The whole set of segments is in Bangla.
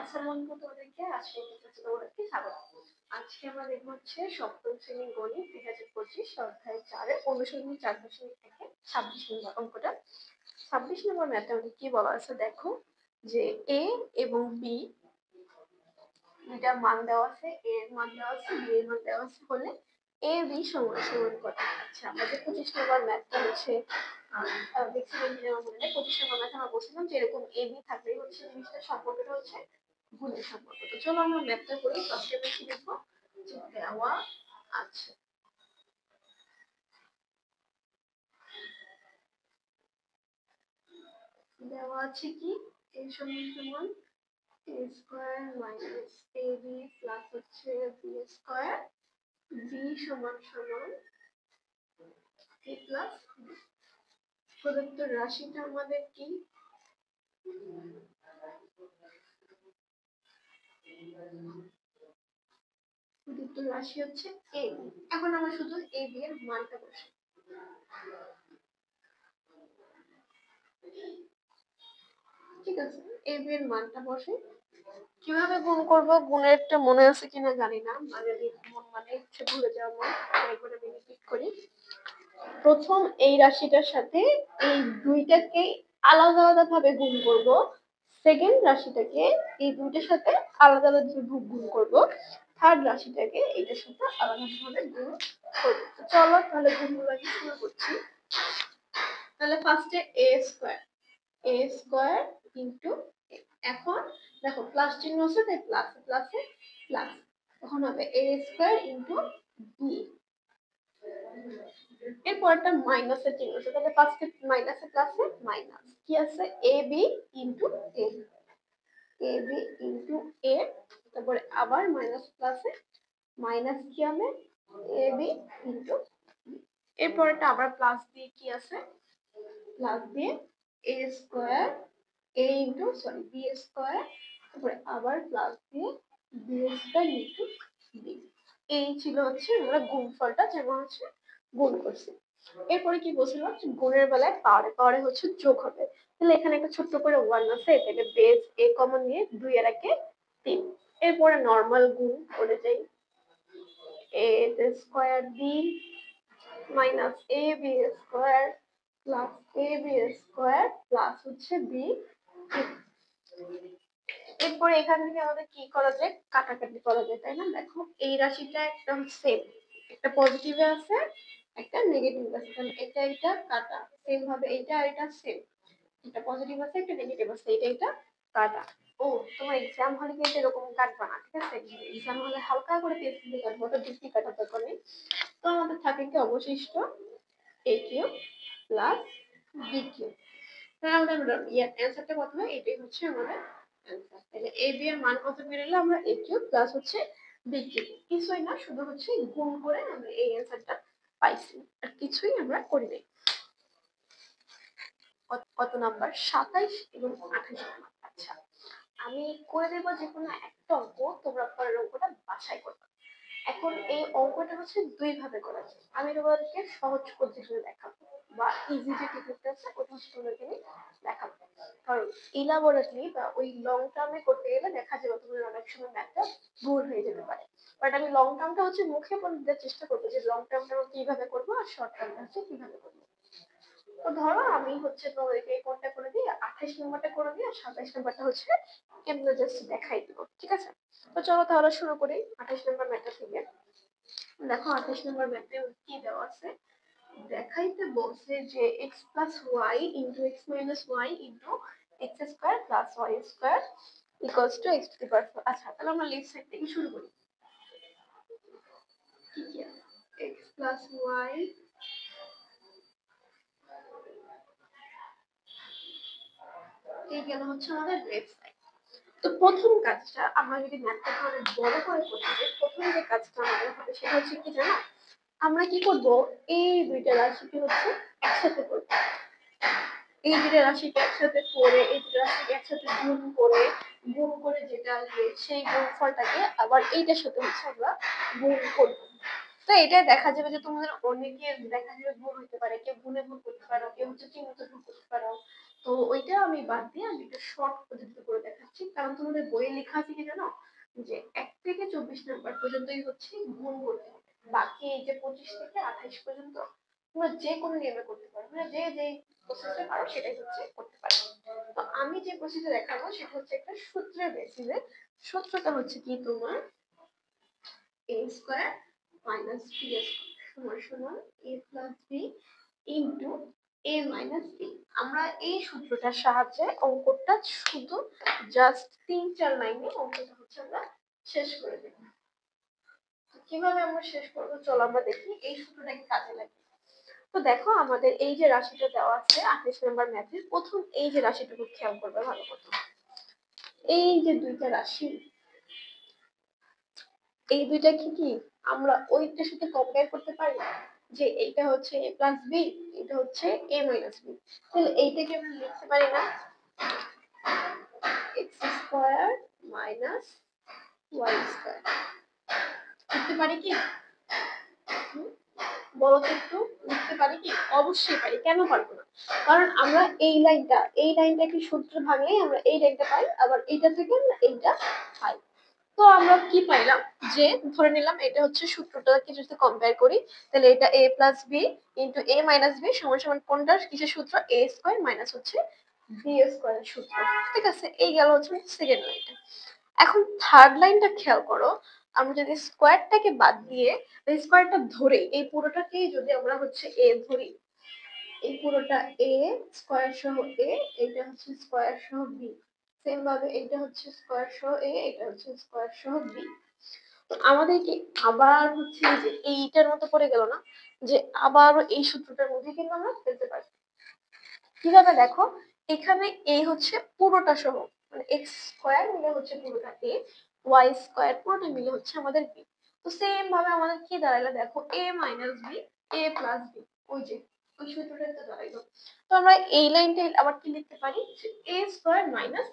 আসসালামু আলাইকুম তোমাদেরকে। আজকে তোমাদেরকে স্বাগত। আজকে আমরা দেখবো হচ্ছে সপ্তম শ্রেণীর গণিত 2025 অধ্যায় 4-এর অনুশীলনী 4.1 26 নম্বর অঙ্কটা। 26 নম্বর ম্যাথে আমাদের কি বলা আছে দেখো, যে এ এবং বি দুইটা মান দেওয়া আছে, এ এর মান দেওয়া আছে, বি এর মান দেওয়া আছে হলে এ বি সমান সমান কত। আচ্ছা, আমাদের 25 নম্বর ম্যাথটা হচ্ছে দেখছিলাম যে আমাদের 25 নম্বর ম্যাথে আমরা বলছিলাম যে এরকম এ বি থাকলেই হচ্ছে জিনিসটা সম্পর্কটা হচ্ছে গুণের সম্পর্ক। তো চলো আমরা ম্যাথটা করি। ফার্স্টে আমরা কি লিখবো, যে দেওয়া আছে কি a সমান সমান a square minus ab plus হচ্ছে b স্কয়ার, b সমান সমান a প্লাস b। প্রদত্ত রাশিটা আমাদের কি, প্রদত্ত রাশি হচ্ছে a b। এখন আমরা শুধু a b এর মানটা বসাই। ঠিক আছে, a b এর মানটা বসাই। কিভাবে গুণ করব, গুণেরটা মনে আছে কিনা জানি না, মানে হচ্ছে ভুলে যাওয়া মন। একবার আমি রিপিট করি। প্রথম এই রাশিটার সাথে এই দুইটাকে আলাদা আলাদা ভাবে গুণ করব। সেকেন্ড রাশিটাকে এই দুইটার সাথে আলাদা আলাদা গুণ করব। থার্ড রাশিটাকে এইটার সাথে আলাদা ভাবে গুণ করব। চলো তাহলে গুণগুলো শুরু করছি। তাহলে ফার্স্টে a স্কয়ার ইনটু, এখন দেখো প্লাস চিহ্ন আছে তাই প্লাস প্লাসে প্লাস, তখন হবে a স্কয়ার ইনটু b। এরপরটা মাইনাসের চিহ্ন আছে, তাহলে ফার্স্টে মাইনাসে প্লাসে মাইনাস কি আছে a b into a b into a, তারপরে আবার মাইনাস প্লাসে মাইনাস কি হবে a b ইনটু b। এরপরটা আবার প্লাস দিয়ে কি আছে, প্লাস দিয়ে a square a into b square, তারপরে আবার প্লাস দিয়ে b স্কয়ার ইনটু b। এই ছিল হচ্ছে আমরা গুণফলটা যেমন হচ্ছে গুণ করছি। এরপরে কি বলছিলাম, গুণের বেলায় পাওয়ারে পাওয়ারে হচ্ছে যোগ হবে। তাহলে এখানে একটা ছোট্ট করে ওয়ান আছে, এটাকে বেস এ কমন নিয়ে 2 এর একে 3। এরপরে নরমাল গুণ করে যাই, a square b minus a b square plus a b square plus হচ্ছে b। এরপরে এখান থেকে আমাদের কি করা যায়, কাটাকাটি করা যায়, তাই না? দেখো এই রাশিটা একদম সেম, একটা পজিটিভে আছে একটা নেগেটিভ আছে, তাহলে এটা এটা কাটা। সেম ভাবে এটা আর এটা সেম, একটা পজিটিভ আছে একটা নেগেটিভ আছে, এটা এটা কাটা। ও, তোমার এক্সাম হলে কিন্তু এরকম কাটবা না, ঠিক আছে? এক্সাম হলে হালকা করে পেন্সিল দিয়ে কাটবো, তো বেশি কাটা দরকার নেই। তো আমাদের থাকে কি অবশিষ্ট a cube plus b cube. তাহলে আমাদের অ্যান্সারটা কত হয়, এটাই হচ্ছে আমাদের অ্যান্সার। তাহলে a b এর মান কত বেরোলো, আমরা a কিউব প্লাস হচ্ছে b কিউব। কিছুই না, শুধু হচ্ছে গুণ করে আমরা এই অ্যান্সারটা পাইছি, আর কিছুই আমরা করি নাই। কত নাম্বার, 27 এবং 28 নাম্বার। আচ্ছা, আমি করে দেবো যে কোনো একটা অঙ্ক, তোমরা পরের অঙ্কটা বাছাই করবে। এখন এই অঙ্কটা হচ্ছে দুই ভাবে করা যায়, আমি তোমাদেরকে সহজ পদ্ধতিতে দেখাবো, বা ইজি যে টেকনিকটা আছে ওটা হচ্ছে তোমাদেরকে আমি দেখাবো। কারণ ইলাবোরেটলি বা ওই লং টার্মে করতে গেলে দেখা যাবে তোমাদের অনেক সময় ম্যাথটা ভুল হয়ে যেতে পারে। বাট আমি লং টার্মটা হচ্ছে মুখে বলে দেওয়ার চেষ্টা করবো, যে লং টার্মটা কিভাবে করবো আর শর্ট টার্মটা হচ্ছে কিভাবে করবো। তো ধরো আমি হচ্ছে তোমাদেরকে কোনটা করে দিই, 28 নম্বরটা করে দিই, আর 27 নম্বরটা হচ্ছে এমনি জাস্ট দেখাই দিব, ঠিক আছে? তো চলো তাহলে শুরু করি 28 নম্বর ম্যাথটা থেকে। দেখো 28 নম্বর ম্যাথে কি দেওয়া আছে, দেখাইতে বলছে যে x plus y into x minus y into x square plus y square equals to x to the power 4। আচ্ছা, তাহলে আমরা লেফট সাইড থেকে শুরু করি। কি কি আছে, x প্লাস y এই গেল হচ্ছে আমাদের লেফট সাইড। তো প্রথম কাজটা আমরা যদি ম্যাথটা অনেক বড় করে করতে চাই, প্রথম যে কাজটা আমাদের হবে সেটা হচ্ছে কি জানো, আমরা কি করব, এই দুইটা রাশিকে হচ্ছে একসাথে করব। এই দুইটা রাশিকে একসাথে করে এই দুইটা রাশিকে একসাথে গুণ করে যেটা আসবে সেই গুণফলটাকে আবার এইটার সাথে হচ্ছে আমরা গুণ করব। তো এটা দেখা যাবে যে তোমাদের অনেকে দেখা যাবে ভুল হতে পারে, কেউ গুণে ভুল করতে পারো, কেউ হচ্ছে চিহ্নতে ভুল করতে পারো। তো তো ওইটা আমি বাদ দিয়ে আমি একটা শর্ট পদ্ধতিতে করে দেখাচ্ছি, কারণ তোমাদের বইয়ে লেখা আছে কি জানো, যে 1 থেকে 24 নাম্বার পর্যন্তই হচ্ছে গুণ করতে হবে, বাকি এই যে 25 থেকে 28 পর্যন্ত তোমরা যে কোনো নিয়মে করতে পারো, মানে যে যে প্রসেসটা পারো সেটাই হচ্ছে করতে পারো। তো আমি যে প্রসেসটা দেখাবো সেটা হচ্ছে একটা সূত্রের বেসিসে। সূত্রটা হচ্ছে কি তোমার a square minus b square সমান সমান a plus b into a minus b। আমরা এই সূত্রটার সাহায্যে অঙ্কটা শুধু জাস্ট 3-4 লাইনে অঙ্কটা হচ্ছে আমরা শেষ করে দেব। কিভাবে আমরা শেষ করবো চলো আমরা দেখি এই সূত্রটাকে কাজে লাগিয়ে। তো দেখো আমাদের এই যে রাশিটা দেওয়া আছে 28 নম্বর ম্যাথের প্রথম এই যে রাশিটুকু খেয়াল করবে ভালো মতো। এই যে দুইটা রাশি, এই দুইটা কি কি আমরা ওইটার সাথে কম্পেয়ার করতে পারি, যে এইটা হচ্ছে a প্লাস b, এটা হচ্ছে a মাইনাস b, তাহলে এইটাকে আমরা লিখতে পারি না x square minus y square, লিখতে পারি কি? বলো তো একটু, লিখতে পারি কি? অবশ্যই পারি, কেন পারবো না? কারণ আমরা এই লাইনটাকে সূত্র ভাঙলেই আমরা এই লাইনটা পাই, আবার এইটা থেকে আমরা এইটা পাই। তো আমরা কি পাইলাম, যে ধরে নিলাম এটা হচ্ছে সূত্রটাকে যদি কম্পেয়ার করি, তাহলে এটা a plus b into a minus b সমান সমান কোনটার কিসের সূত্র, a স্কয়ার মাইনাস হচ্ছে b স্কয়ারের সূত্র। ঠিক আছে, এই গেল হচ্ছে সেকেন্ড লাইনটা। এখন থার্ড লাইনটা খেয়াল করো, আমরা যদি স্কয়ারটাকে বাদ দিয়ে স্কয়ারটা ধরে এই পুরোটাকেই যদি আমরা হচ্ছে a ধরি, এই পুরোটা a স্কয়ার সহ a, এটা হচ্ছে স্কয়ার সহ b, সেম ভাবে এটা হচ্ছে স্কয়ার সহ a, এটা হচ্ছে স্কয়ার সহ b। তো আমাদের কি আবার হচ্ছে যে এইটার মতো করে গেল না, যে আবারও এই সূত্রটার মধ্যে কিন্তু আমরা ফেলতে পারি। কিভাবে দেখো, এখানে a হচ্ছে পুরোটা সহ, মানে x স্কয়ার মিলে হচ্ছে পুরোটা a, y স্কয়ার পুরোটা মিলে হচ্ছে আমাদের b। তো সেম ভাবে আমাদের কি দাঁড়াইলো দেখো, a minus b a plus b, ওই যে ওই সূত্রটা তো দাঁড়াইলো। তো আমরা এই লাইনটা আবার কি লিখতে পারি, a square minus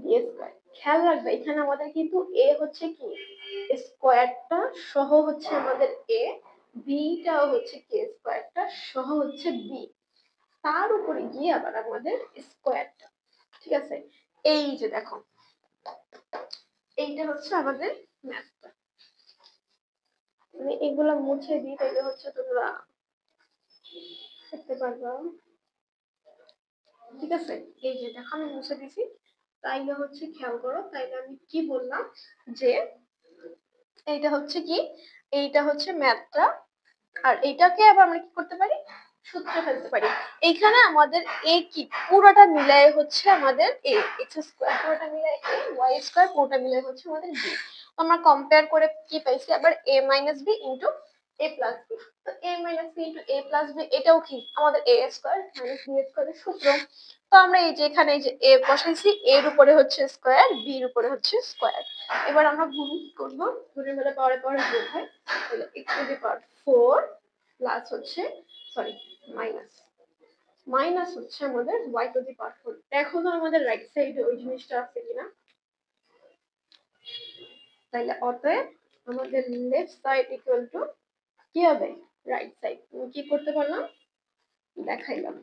b square. খেয়াল রাখবে এখানে আমাদের কিন্তু a হচ্ছে কি স্কয়ারটা সহ হচ্ছে আমাদের a, b টাও হচ্ছে কি স্কয়ারটা সহ হচ্ছে b, তার উপরে গিয়ে আবার আমাদের স্কয়ারটা। ঠিক আছে, এই যে দেখো এইটা হচ্ছে আমাদের ম্যাথটা। মানে এগুলা মুছে দিই তাহলে হচ্ছে তোমরা দেখতে পারবা। ঠিক আছে, এই যে দেখো আমি মুছে দিছি, তাইলে হচ্ছে খেয়াল করো, তাইলে আমি কি বললাম, যে এইটা হচ্ছে কি, এইটা হচ্ছে ম্যাথটা, আর এইটাকে আবার আমরা কি করতে পারি, সূত্রে ফেলতে পারি। এইখানে আমাদের a কি পুরোটা মিলায় হচ্ছে আমাদের a, x স্কয়ার পুরোটা মিলায় a, y স্কয়ার পুরোটা মিলায় হচ্ছে আমাদের b। আমরা কম্পেয়ার করে কি পাইছি আবার a minus b into a plus b। তো a minus b into a plus b এটাও কি আমাদের a স্কয়ার মাইনাস b স্কয়ারের সূত্র। তো আমরা এই যে এখানে এই যে a বসাইছি, a এর উপরে হচ্ছে স্কয়ার, b এর উপরে হচ্ছে স্কয়ার। এবার আমরা গুণ করব, গুণের বেলা পাওয়ারে পাওয়ারে যোগ হয়, তাহলে x to the power 4 plus হচ্ছে সরি মাইনাস মাইনাস হচ্ছে আমাদের y টু দি পাওয়ার 4। দেখো তো আমাদের রাইট সাইডে ওই জিনিসটা আছে কিনা, তাহলে অতএব আমাদের লেফট সাইড ইকুয়াল টু কি হবে, রাইট সাইড। তুমি কি করতে পারলাম, দেখাইলাম।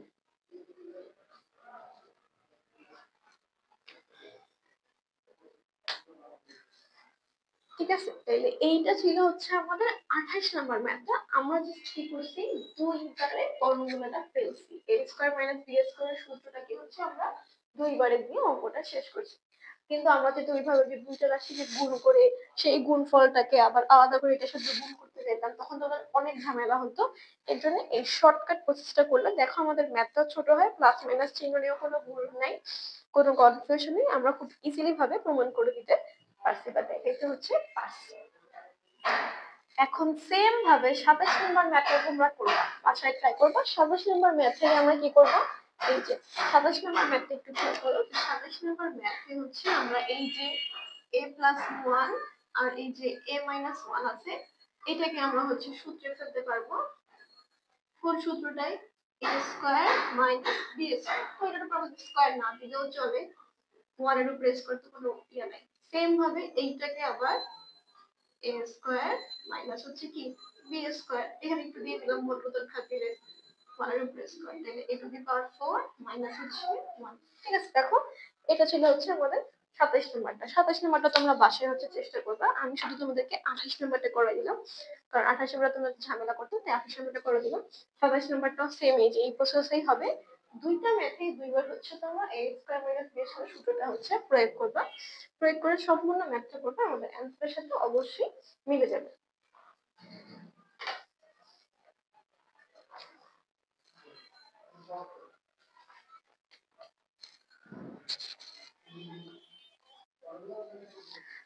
ঠিক আছে, তাহলে এইটা ছিল হচ্ছে আমাদের 28 নাম্বার ম্যাথটা। আমরা জাস্ট কি করছি, দুইবারে ফর্মুলাটা ফেলছি, a স্কয়ার মাইনাস b স্কয়ারের সূত্রটাকে হচ্ছে আমরা দুইবারে দিয়ে অঙ্কটা শেষ করছি। কিন্তু আমরা যদি ওইভাবে যে দুইটা রাশিকে গুণ করে সেই গুণফলটাকে আবার আলাদা করে এটার সাথে গুণ করতে যেতাম, তখন তো অনেক ঝামেলা হতো। এর জন্য এই শর্টকাট প্রসেসটা করলে দেখো আমাদের ম্যাথটা ছোট হয়, প্লাস মাইনাস চিহ্ন নিয়েও কোনো ভুল নাই, কোনো কনফিউশন নেই, আমরা খুব ইজিলি ভাবে প্রমাণ করে দিতে পারছি বা দেখাইতে হচ্ছে পারছি। এখন সেম ভাবে 27 নম্বর ম্যাথে তোমরা করবা, বাসায় ট্রাই করবা। 27 নম্বর ম্যাথে আমরা কি করব, এই যে 27 নম্বর ম্যাথে একটু খেয়াল করো। 27 নম্বর ম্যাথে হচ্ছে আমরা এই যে a প্লাস 1 আর এই যে a মাইনাস 1 আছে, এটাকে আমরা হচ্ছে সূত্রে ফেলতে পারবো। কোন সূত্রটাই, a square minus b square. তো এটার উপর স্কয়ার না দিলেও চলে, 1 এর উপর স্কয়ার তো কোনো ইয়া নাই। সেম ভাবে এইটাকে আবার a স্কয়ার মাইনাস হচ্ছে কি b স্কয়ার, এখানে একটু দিয়ে দিলাম মূল পদের খাতিরে 4 প্রেস করি তাহলে a two the power 4 minus হচ্ছে 1। ঠিক আছে, দেখো এটা ছিল হচ্ছে আমাদের 27 নাম্বারটা। 27 নাম্বারটা তোমরা বাসায় হচ্ছে চেষ্টা করবা। আমি শুধু তোমাদেরকে 28 নাম্বারটা করে দিলাম, কারণ 28 নাম্বারটা তোমরা ঝামেলা করতে, তাই 28 নাম্বারটা করে দিলাম। 27 নাম্বারটাও সেম এই প্রসেসেই হবে। দুইটা ম্যাথে দুইবার হচ্ছে তোমরা a square minus b square সূত্রটা হচ্ছে প্রয়োগ করবা। প্রয়োগ করে সম্পূর্ণ ম্যাথটা করবা, আমাদের অ্যান্সারের সাথে অবশ্যই মিলে যাবে।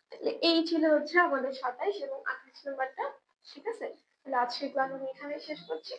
তাহলে এই ছিল হচ্ছে আমাদের 27 এবং 28 নাম্বারটা। ঠিক আছে, তাহলে আজকের ক্লাস আমি এখানে শেষ করছি।